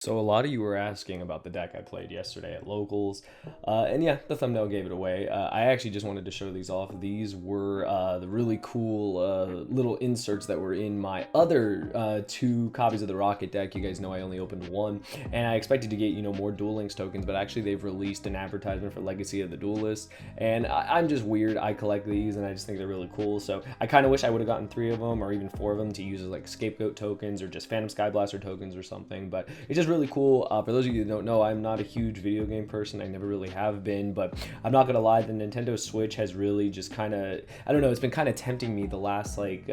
So a lot of you were asking about the deck I played yesterday at locals, and yeah, the thumbnail gave it away. I actually just wanted to show these off. These were the really cool little inserts that were in my other two copies of the Rocket deck. You guys know I only opened one, and I expected to get more Duel Links tokens, but actually they've released an advertisement for Legacy of the Duelist, and I'm just weird. I collect these, and I just think they're really cool. So I kind of wish I would have gotten 3 of them or even 4 of them to use as like Scapegoat tokens or just Phantom Skyblaster tokens or something. But it's just really cool. For those of you that don't know, I'm not a huge video game person. I never really have been, but I'm not gonna lie, the Nintendo Switch has really just kind of, I don't know, it's been kind of tempting me the last like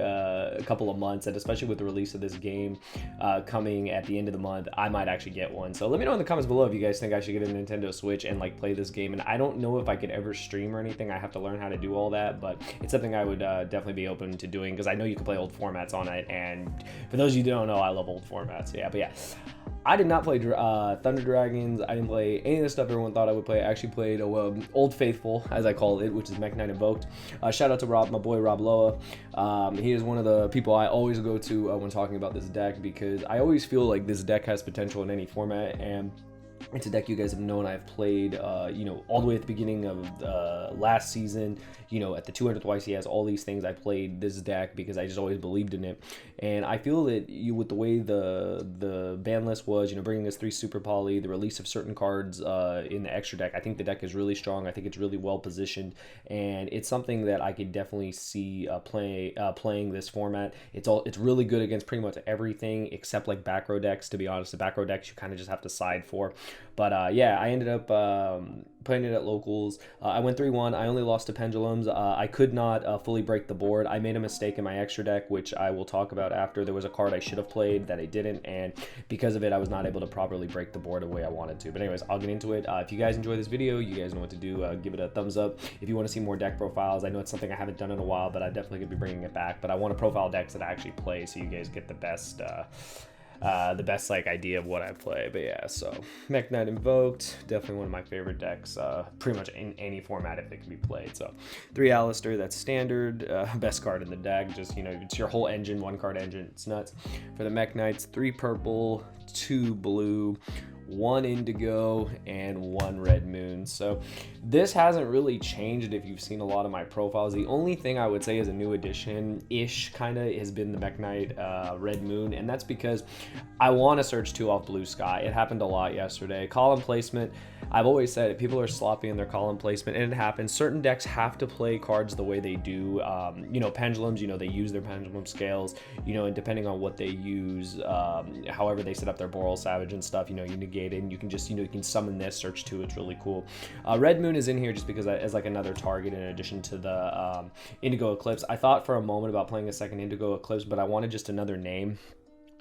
couple of months, and especially with the release of this game coming at the end of the month, I might actually get one. So let me know in the comments below if you guys think I should get a Nintendo Switch and like play this game. And I don't know if I could ever stream or anything. I have to learn how to do all that, but it's something I would definitely be open to doing because I know you can play old formats on it. And for those of you that don't know, I love old formats. Yeah, but yeah. I did not play Thunder Dragons. I didn't play any of the stuff everyone thought I would play. I actually played Old Faithful, as I call it, which is Mekk-Knight Invoked. Shout out to Rob, my boy Rob Loa. He is one of the people I always go to when talking about this deck because I always feel like this deck has potential in any format, and it's a deck you guys have known I've played, all the way at the beginning of last season, at the 200th YCS, all these things. I played this deck because I just always believed in it. And I feel that with the way the ban list was, bringing this 3 Super Poly, the release of certain cards in the extra deck, I think the deck is really strong. I think it's really well positioned, and it's something that I could definitely see playing this format. It's really good against pretty much everything except like back row decks. To be honest, the back row decks you kind of just have to side for. But yeah, I ended up playing it at locals. I went 3-1. I only lost to Pendulums. I could not fully break the board. I made a mistake in my extra deck, which I will talk about after. There was a card I should have played that I didn't, and because of it, I was not able to properly break the board the way I wanted to. But anyways, I'll get into it. If you guys enjoy this video, you guys know what to do. Give it a thumbs up. If you want to see more deck profiles, I know it's something I haven't done in a while, but I definitely could be bringing it back. But I want to profile decks that I actually play so you guys get the best like idea of what I play. But yeah, so Mekk-Knight Invoked, definitely one of my favorite decks, pretty much in any format if it can be played. So 3 Alistair, that's standard, best card in the deck. Just it's your whole engine, 1 card engine, it's nuts. For the Mekk-Knights, 3 purple, 2 blue, 1 indigo, and 1 red moon. So this hasn't really changed if you've seen a lot of my profiles. The only thing I would say is a new addition ish kind of has been the Mekk-Knight red moon, and that's because I want to search 2 off blue sky. It happened a lot yesterday. Column placement, I've always said it, people are sloppy in their column placement, and it happens. Certain decks have to play cards the way they do. Pendulums, they use their pendulum scales, and depending on what they use, however they set up their Boral Savage and stuff, you negate it, and you can just, you can summon this, search 2, it's really cool. Red moon is in here just because as like another target in addition to the Indigo Eclipse. I thought for a moment about playing a second Indigo Eclipse, but I wanted just another name.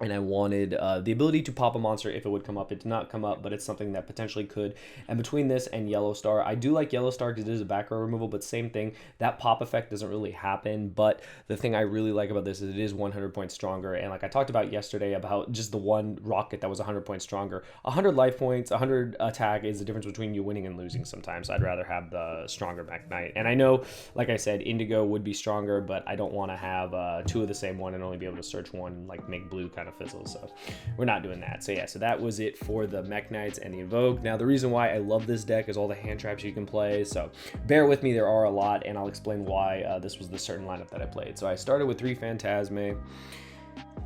And I wanted the ability to pop a monster if it would come up. It did not come up, but it's something that potentially could. And between this and Yellow Star, I do like Yellow Star because it is a back row removal, but same thing. That pop effect doesn't really happen. But the thing I really like about this is it is 100 points stronger. And like I talked about yesterday about just the one rocket that was 100 points stronger. 100 life points, 100 attack is the difference between you winning and losing sometimes. I'd rather have the stronger Mekk-Knight. And I know, like I said, Indigo would be stronger, but I don't want to have 2 of the same one and only be able to search 1 and like make blue kind of fizzle. So we're not doing that. So yeah, so that was it for the Mekk-Knights and the Invoke. Now the reason why I love this deck is all the hand traps you can play, so bear with me, there are a lot, and I'll explain why this was the certain lineup that I played. So I started with 3 Phantasme.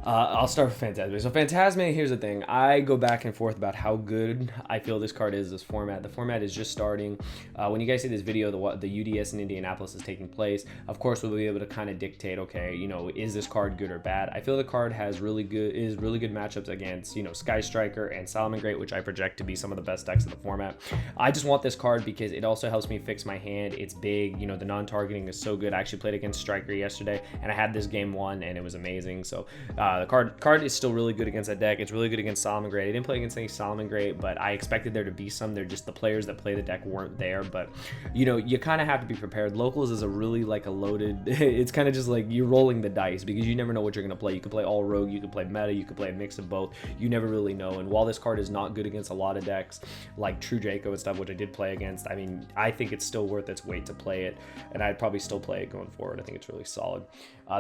I'll start with Phantasme. So Phantasme, here's the thing. I go back and forth about how good I feel this card is, this format. The format is just starting. When you guys see this video, the UDS in Indianapolis is taking place. Of course, we'll be able to kind of dictate, okay, is this card good or bad? I feel the card has really good matchups against, Sky Striker and Salamangreat, which I project to be some of the best decks in the format. I just want this card because it also helps me fix my hand. It's big, the non-targeting is so good. I actually played against Striker yesterday, and I had this game 1, and it was amazing. So the card is still really good against that deck. It's really good against Salamangreat. I didn't play against any Salamangreat, but I expected there to be some. They're just the players that play the deck weren't there. But you kind of have to be prepared. Locals is a really like a loaded. It's kind of just like you're rolling the dice because you never know what you're gonna play. You could play all rogue, you could play meta, you could play a mix of both. You never really know. And while this card is not good against a lot of decks like True Draco and stuff, which I did play against, I mean, I think it's still worth its weight to play it, and I'd probably still play it going forward. I think it's really solid.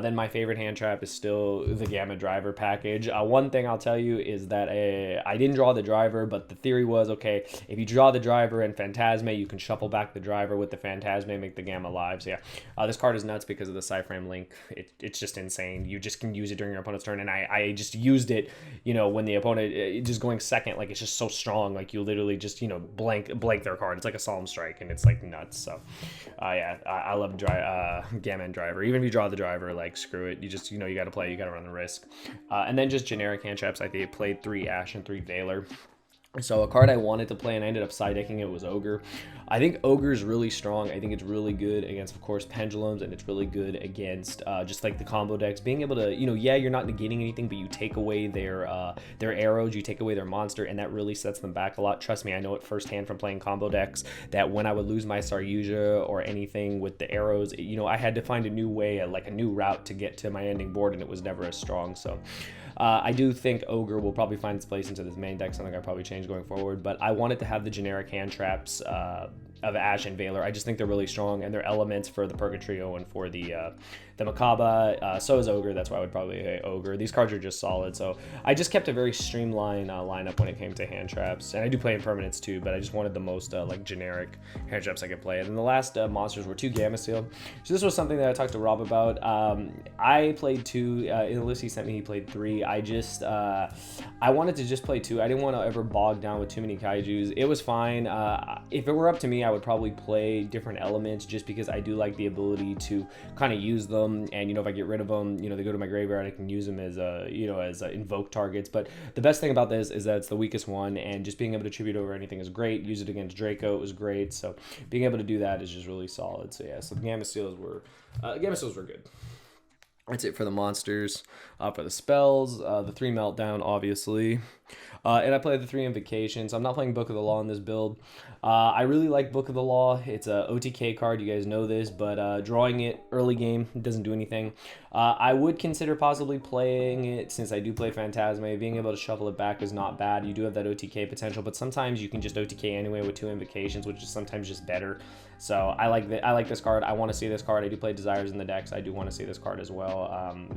Then my favorite hand trap is still the Gamma driver package. One thing I'll tell you is that I didn't draw the driver, but the theory was, okay, if you draw the driver and Phantasme, you can shuffle back the driver with the Phantasme, make the Gamma live. So yeah, this card is nuts because of the Cyframe link. It's just insane. You just can use it during your opponent's turn, and I just used it, you know, when the opponent just going second, like it's just so strong, like you literally just, you know, blank their card. It's like a solemn strike, and it's like nuts. So yeah, I love Gamma and driver. Even if you draw the driver, like screw it, you just, you know, you got to play, you got to run the risk. And then just generic hand traps. I think I played 3 Ash and 3 Valor. So a card I wanted to play and I ended up side decking it was Ogre. I think Ogre is really strong. I think it's really good against, of course, Pendulums, and it's really good against just like the combo decks. Being able to, you know, yeah, you're not negating anything, but you take away their arrows, you take away their monster, and that really sets them back a lot. Trust me, I know it firsthand from playing combo decks that when I would lose my Saryuja or anything with the arrows, you know, I had to find a new way, like a new route to get to my ending board, and it was never as strong. So I do think Ogre will probably find its place into this main deck, something I'll probably change going forward, but I wanted to have the generic hand traps of Ash and Valor. I just think they're really strong, and they're elements for the Purgatrio and for the Makaba. So is Ogre. That's why I would probably say Ogre. These cards are just solid, so I just kept a very streamlined lineup when it came to hand traps, and I do play impermanents too, but I just wanted the most like generic hand traps I could play. And then the last monsters were 2 Gamma Seal. So this was something that I talked to Rob about. I played 2. In the list he sent me, he played 3. I just I wanted to just play 2. I didn't want to ever bog down with too many kaijus. It was fine. If it were up to me, I would probably play different elements, just because I do like the ability to kind of use them, and you know, if I get rid of them, you know, they go to my graveyard, I can use them as you know, as invoke targets. But the best thing about this is that it's the weakest one, and just being able to tribute over anything is great. Use it against Draco, it was great. So being able to do that is just really solid. So yeah, so the Gamma Seals were good. That's it for the monsters. For the spells, the 3 Meltdown, obviously. And I played the 3 Invocations. I'm not playing Book of the Law in this build. I really like Book of the Law. It's a OTK card, you guys know this, but drawing it early game, it doesn't do anything. I would consider possibly playing it, since I do play Phantasme. Being able to shuffle it back is not bad. You do have that OTK potential, but sometimes you can just OTK anyway with 2 Invocations, which is sometimes just better. So I like this card. I want to see this card. I do play Desires in the decks. I do want to see this card as well.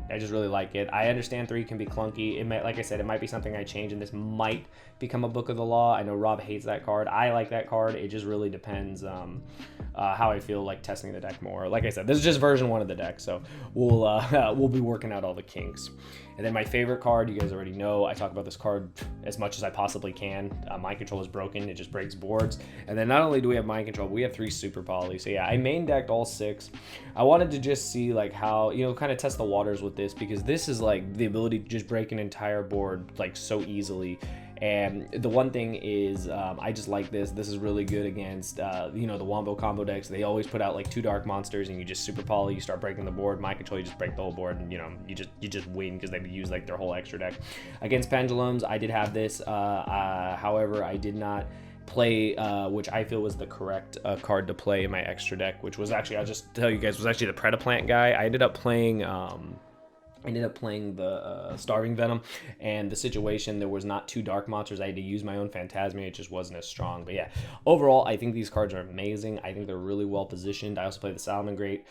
I just really like it. I understand 3 can be clunky. It might, like I said, it might be something I change, and this might become a Book of the Law. I know Rob hates that card. I like that card. It just really depends how I feel like testing the deck more. Like I said, this is just version 1 of the deck, so we'll be working out all the kinks. And then my favorite card, you guys already know, I talk about this card as much as I possibly can. Mind Control is broken, it just breaks boards. And then not only do we have Mind Control, but we have 3 Super Poly. So yeah, I main decked all 6. I wanted to just see like how, you know, kind of test the waters with this, because this is like the ability to just break an entire board like so easily. And the one thing is, I just like this. This is really good against, you know, the Wombo combo decks. They always put out like 2 dark monsters, and you just Super Poly, you start breaking the board. Mind Control, you just break the whole board, and you know, you just win, because they use like their whole extra deck. Against Pendulums, I did have this. However, I did not play, which I feel was the correct card to play in my extra deck, which was actually, I'll just tell you guys, was actually the Predaplant guy. I ended up playing the Starving Venom, and the situation, there was not 2 dark monsters. I had to use my own Phantasme. It just wasn't as strong. But yeah, overall, I think these cards are amazing. I think they're really well positioned. I also play the Salamangreat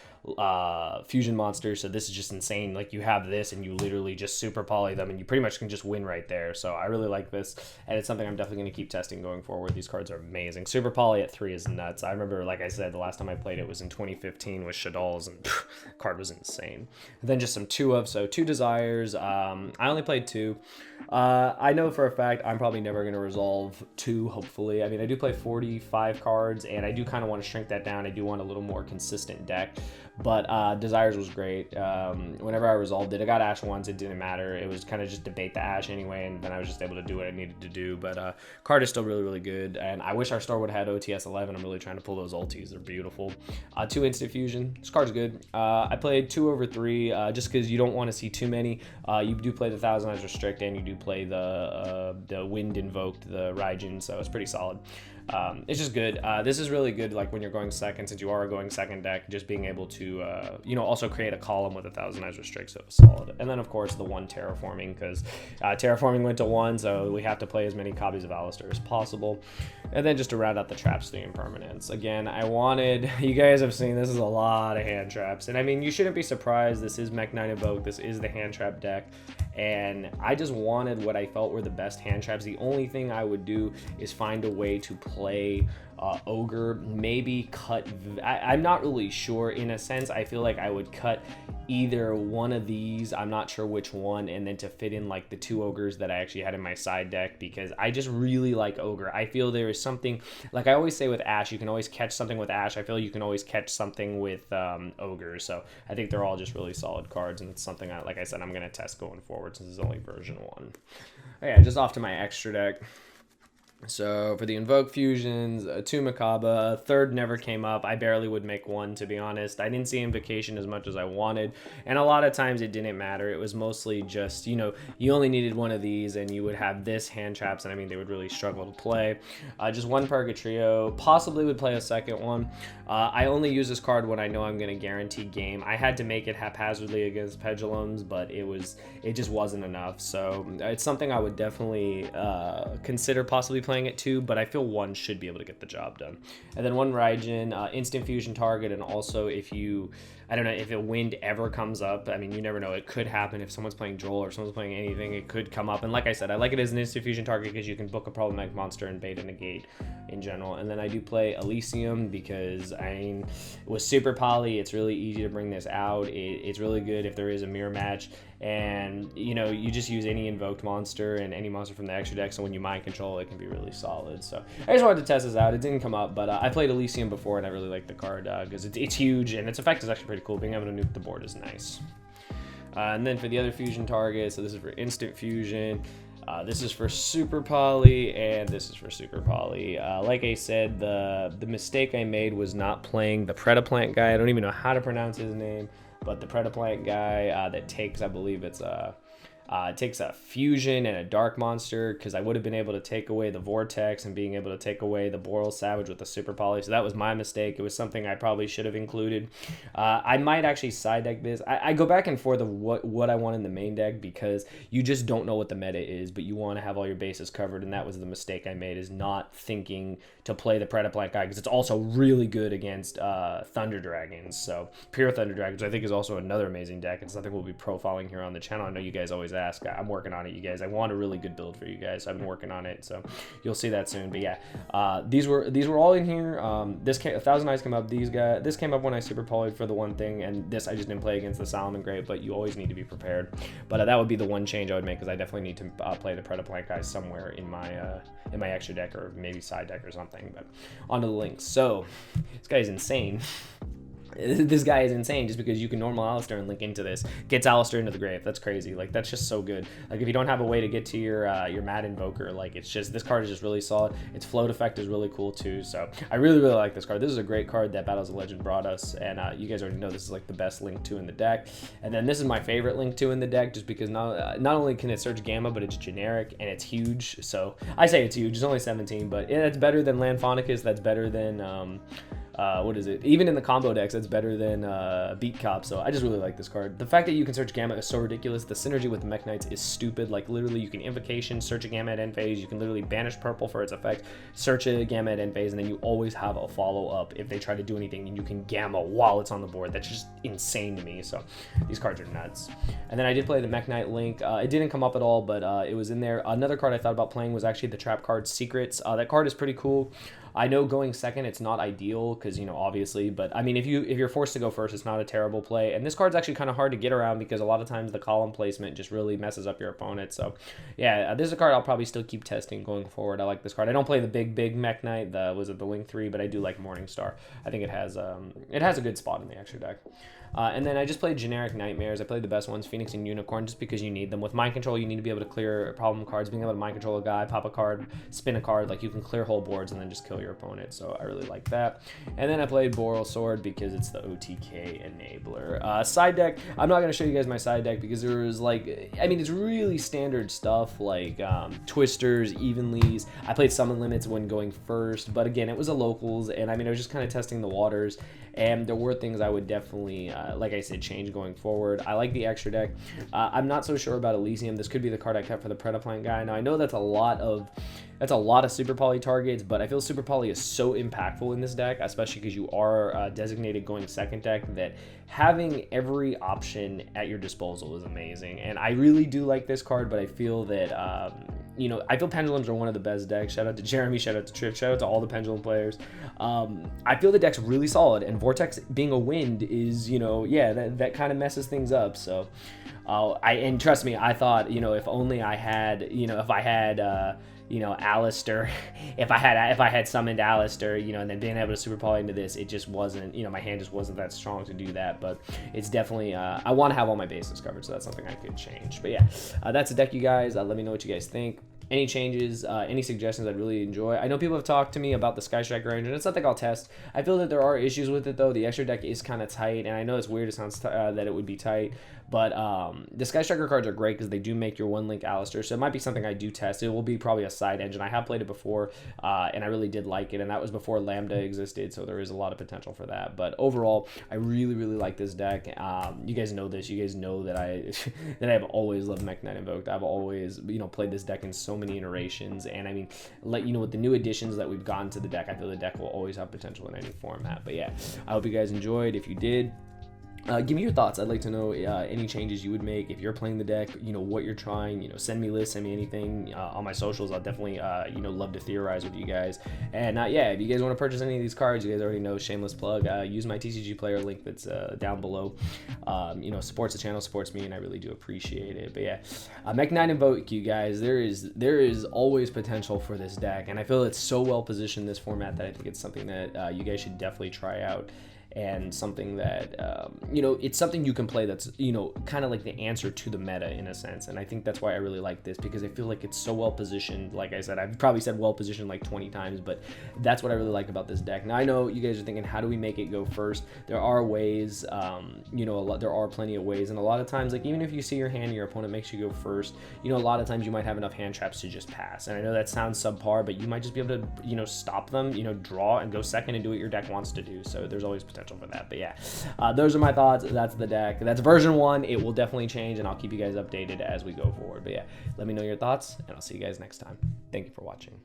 fusion monster, so this is just insane. Like, you have this, and you literally just Super Poly them, and you pretty much can just win right there. So I really like this, and it's something I'm definitely going to keep testing going forward. These cards are amazing. Super Poly at 3 is nuts. I remember, like I said, the last time I played it was in 2015 with Shadal's, and the card was insane. And then just some 2 of, so 2 Desires. I only played 2. I know for a fact I'm probably never going to resolve 2, hopefully. I mean, I do play 45 cards, and I do kind of want to shrink that down. I do want a little more consistent deck, but Desires was great. Whenever I resolved it, I got Ash once, it didn't matter. It was kind of just debate the Ash anyway, and then I was just able to do what I needed to do. But card is still really, really good, and I wish our store would have had OTS 11. I'm really trying to pull those ultis. They're beautiful. 2 Instant Fusion. This card's good. I played 2 over 3, just because you don't want to see too many. You do play the Thousand Eyes Restrict, and you do play the Wind Invoked, the Raijin, so it's pretty solid. It's just good. This is really good, like when you're going second, since you are going second deck, just being able to, you know, also create a column with a Thousand Eyes Restrict, so it's solid. And then, of course, the 1 Terraforming, because Terraforming went to 1, so we have to play as many copies of Alistair as possible. And then just to round out the traps, the impermanence. Again, I wanted, you guys have seen, this is a lot of hand traps. And I mean, you shouldn't be surprised. This is Mekk-Knight Invoked. This is the hand trap deck. and I just wanted what I felt were the best hand traps. The only thing I would do is find a way to play Ogre, maybe cut, I'm not really sure. In a sense, I feel like I would cut either one of these, I'm not sure which one, and then to fit in like the 2 Ogres that I actually had in my side deck, because I just really like Ogre. I feel there is something, like I always say with Ashe, you can always catch something with Ashe. I feel you can always catch something with Ogre, so I think they're all just really solid cards, and it's something, like I said, I'm going to test going forward since it's only version 1. Yeah, just off to my extra deck. So for the Invoke Fusions, 2 Macabre, 3rd never came up. I barely would make 1, to be honest. I didn't see Invocation as much as I wanted, and a lot of times it didn't matter. It was mostly just, you know, you only needed one of these and you would have this hand traps, and I mean, they would really struggle to play. Just 1 Purgatrio, possibly would play a second one. I only use this card when I know I'm going to guarantee game. I had to make it haphazardly against Pendulums, but it just wasn't enough. So it's something I would definitely consider possibly playing it too, but I feel 1 should be able to get the job done. And then 1 Raijin, instant fusion target, and also if you, I don't know, if a wind ever comes up, I mean, you never know, it could happen if someone's playing Joel or someone's playing anything, it could come up. And like I said, I like it as an instant fusion target because you can book a problematic monster and beta negate in general. And then I do play Elysium because, I mean, with Super Poly, it's really easy to bring this out. It's really good if there is a mirror match, and you know, you just use any invoked monster and any monster from the extra deck, so when you mind control, it can be really solid. So I just wanted to test this out. It didn't come up, but I played Elysium before and I really like the card because it's huge and its effect is actually pretty cool. Being able to nuke the board is nice. And then for the other fusion targets, so this is for instant fusion, this is for Super Poly, and this is for Super Poly. Like I said, the mistake I made was not playing the Predaplant guy. I don't even know how to pronounce his name, but the Predaplant guy that takes, I believe it's it takes a fusion and a dark monster, because I would have been able to take away the Vortex and being able to take away the Boral Savage with the Super Poly. So that was my mistake. It was something I probably should have included. I might actually side deck this. I go back and forth of what I want in the main deck, because you just don't know what the meta is, but you want to have all your bases covered, and that was the mistake I made, is not thinking to play the Predaplant guy, because it's also really good against Thunder Dragons. So Pure Thunder Dragons, I think, is also another amazing deck. It's something we'll be profiling here on the channel. I know you guys always ask. I'm working on it, you guys. I want a really good build for you guys. I've been working on it, so you'll see that soon. But yeah, these were all in here. This came, 1,000 Eyes came up. This came up when I super polyed for the one thing, and this I just didn't play against the Solomon Grave. But you always need to be prepared. But that would be the one change I would make, because I definitely need to play the Predaplant guys somewhere in my extra deck, or maybe side deck or something. But onto the links. So this guy is insane. This guy is insane just because you can normal Alistair and link into this. Gets Alistair into the grave. That's crazy. Like, that's just so good. Like, if you don't have a way to get to your Mad Invoker, like, it's just, this card is just really solid. Its float effect is really cool too. So I really, really like this card. This is a great card that Battles of Legend brought us, and you guys already know this is like the best Link 2 in the deck. And then this is my favorite Link 2 in the deck, just because not only can it search Gamma, but it's generic and it's huge. So I say it's huge. It's only 17, but it's better than Landphonicus. That's better than what is it? Even in the combo decks, that's better than Beat Cop. So I just really like this card. The fact that you can search Gamma is so ridiculous. The synergy with the Mekk-Knights is stupid. Like, literally, you can Invocation, search a Gamma at end phase. You can literally banish purple for its effect, search a Gamma at end phase, and then you always have a follow-up if they try to do anything, and you can Gamma while it's on the board. That's just insane to me. So these cards are nuts. And then I did play the Mekk-Knight Link. It didn't come up at all, but it was in there. Another card I thought about playing was actually the trap card Secrets. That card is pretty cool. I know going second, it's not ideal because, you know, obviously, but I mean, if you're forced to go first, it's not a terrible play. And this card's actually kind of hard to get around because a lot of times the column placement just really messes up your opponent. So yeah, this is a card I'll probably still keep testing going forward. I like this card. I don't play the big Mekk-Knight, the Link 3, but I do like Morningstar. I think it has a good spot in the extra deck. And then I just played generic Nightmares. I played the best ones, Phoenix and Unicorn, just because you need them. With Mind Control, you need to be able to clear problem cards. Being able to Mind Control a guy, pop a card, spin a card, like you can clear whole boards and then just kill your opponent. So I really like that. And then I played Boral Sword because it's the OTK enabler. Side deck, I'm not going to show you guys my side deck because there was like, I mean, it's really standard stuff like Twisters, Evenlies. I played Summon Limits when going first, but again, it was a locals, and I mean, I was just kind of testing the waters. And there were things I would definitely, like I said, change going forward. I like the extra deck. I'm not so sure about Elysium. This could be the card I kept for the Predaplant guy. Now, I know that's a lot of Super Poly targets, but I feel Super Poly Poly is so impactful in this deck, especially because you are designated going second deck, that having every option at your disposal is amazing. And I really do like this card, but I feel that you know, I feel Pendulums are one of the best decks. Shout out to Jeremy, shout out to Triff, shout out to all the Pendulum players. I feel the deck's really solid, and Vortex being a wind is, you know, yeah, that kind of messes things up. So and trust me, I thought, you know, if only I had, you know, if I had you know, Alistair, if I had summoned Alistair, you know, and then being able to super poly into this, it just wasn't, you know, my hand just wasn't that strong to do that. But it's definitely, I want to have all my bases covered, so that's something I could change. But yeah, that's the deck, you guys. Let me know what you guys think. Any changes, any suggestions, I'd really enjoy. I know people have talked to me about the Sky Striker range, and it's something I'll test. I feel that there are issues with it, though. The extra deck is kind of tight, and I know it's weird, it sounds that it would be tight, but the Sky Striker cards are great because they do make your one-link Alistair, so it might be something I do test. It will be probably a side engine. I have played it before, and I really did like it, and that was before Lambda existed, so there is a lot of potential for that. But overall, I really, really like this deck. You guys know this. You guys know that I have always loved Mekk-Knight Invoked. I've always, you know, played this deck in so many iterations, and I mean, you know, with the new additions that we've gotten to the deck, I feel the deck will always have potential in any format. But yeah, I hope you guys enjoyed. If you did, give me your thoughts. I'd like to know any changes you would make if you're playing the deck, you know, what you're trying, you know, send me lists, send me anything on my socials. I'll definitely, you know, love to theorize with you guys. And yeah, if you guys want to purchase any of these cards, you guys already know, shameless plug, use my TCG player link that's down below. You know, supports the channel, supports me, and I really do appreciate it. But yeah, Mekk-Knight Invoked, you guys, there is always potential for this deck, and I feel it's so well positioned in this format that I think it's something that you guys should definitely try out. And something that, you know, it's something you can play that's, you know, kind of like the answer to the meta in a sense. And I think that's why I really like this, because I feel like it's so well positioned. Like I said, I've probably said well positioned like 20 times, but that's what I really like about this deck. Now, I know you guys are thinking, how do we make it go first? There are ways, you know, there are plenty of ways. And a lot of times, like, even if you see your hand, your opponent makes you go first, you know, a lot of times you might have enough hand traps to just pass. And I know that sounds subpar, but you might just be able to, you know, stop them, you know, draw and go second and do what your deck wants to do. So there's always potential for that. But yeah, those are my thoughts. That's the deck. That's version 1. It will definitely change, and I'll keep you guys updated as we go forward. But yeah, let me know your thoughts, and I'll see you guys next time. Thank you for watching.